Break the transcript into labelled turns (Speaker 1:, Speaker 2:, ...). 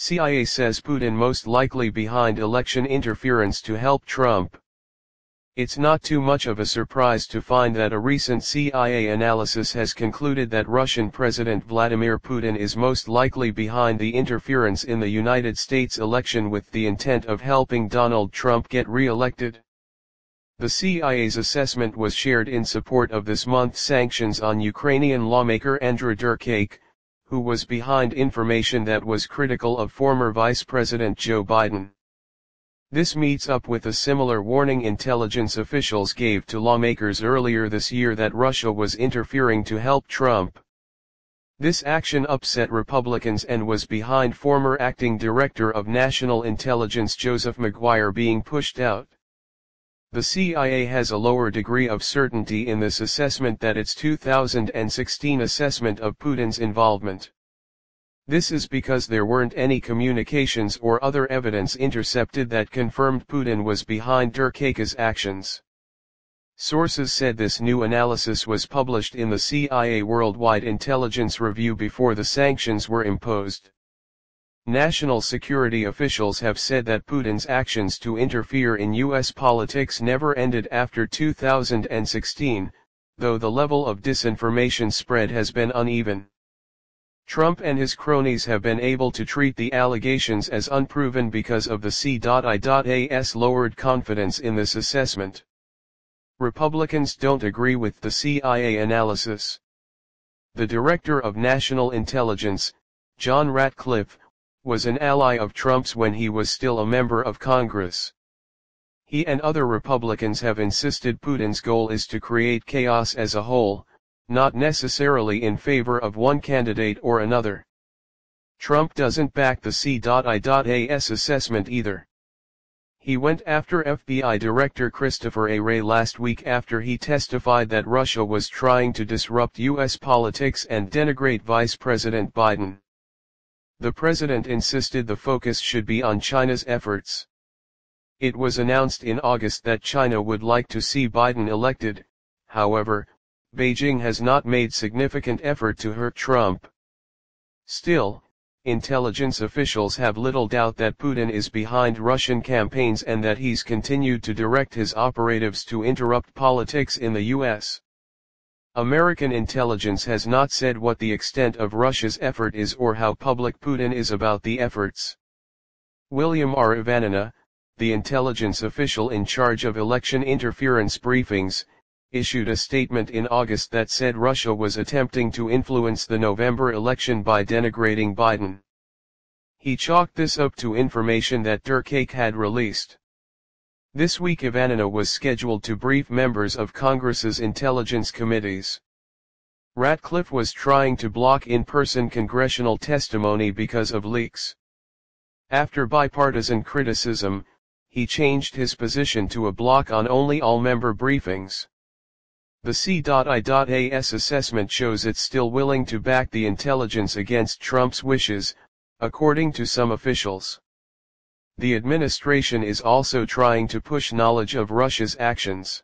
Speaker 1: CIA says Putin most likely behind election interference to help Trump. It's not too much of a surprise to find that a recent CIA analysis has concluded that Russian President Vladimir Putin is most likely behind the interference in the United States election with the intent of helping Donald Trump get re-elected. The CIA's assessment was shared in support of this month's sanctions on Ukrainian lawmaker Andriy Derkach, who was behind information that was critical of former Vice President Joe Biden. This meets up with a similar warning intelligence officials gave to lawmakers earlier this year that Russia was interfering to help Trump. This action upset Republicans and was behind former acting director of National Intelligence Joseph Maguire being pushed out. The CIA has a lower degree of certainty in this assessment than its 2016 assessment of Putin's involvement. This is because there weren't any communications or other evidence intercepted that confirmed Putin was behind Derkach's actions. Sources said this new analysis was published in the CIA Worldwide Intelligence Review before the sanctions were imposed. National security officials have said that Putin's actions to interfere in U.S. politics never ended after 2016, though the level of disinformation spread has been uneven. Trump and his cronies have been able to treat the allegations as unproven because of the C.I.A's lowered confidence in this assessment. Republicans don't agree with the CIA analysis. The Director of National Intelligence, John Ratcliffe, was an ally of Trump's when he was still a member of Congress. He and other Republicans have insisted Putin's goal is to create chaos as a whole, not necessarily in favor of one candidate or another. Trump doesn't back the C.I.A's assessment either. He went after FBI Director Christopher A. Wray last week after he testified that Russia was trying to disrupt U.S. politics and denigrate Vice President Biden. The president insisted the focus should be on China's efforts. It was announced in August that China would like to see Biden elected. However, Beijing has not made significant effort to hurt Trump. Still, intelligence officials have little doubt that Putin is behind Russian campaigns and that he's continued to direct his operatives to interrupt politics in the U.S. American intelligence has not said what the extent of Russia's effort is or how public Putin is about the efforts. William R. Ivanina, the intelligence official in charge of election interference briefings, issued a statement in August that said Russia was attempting to influence the November election by denigrating Biden. He chalked this up to information that Derkach had released. This week Ivanina was scheduled to brief members of Congress's intelligence committees. Ratcliffe was trying to block in-person congressional testimony because of leaks. After bipartisan criticism, he changed his position to a block on only all-member briefings. The C.I.A's assessment shows it's still willing to back the intelligence against Trump's wishes, according to some officials. The administration is also trying to push knowledge of Russia's actions.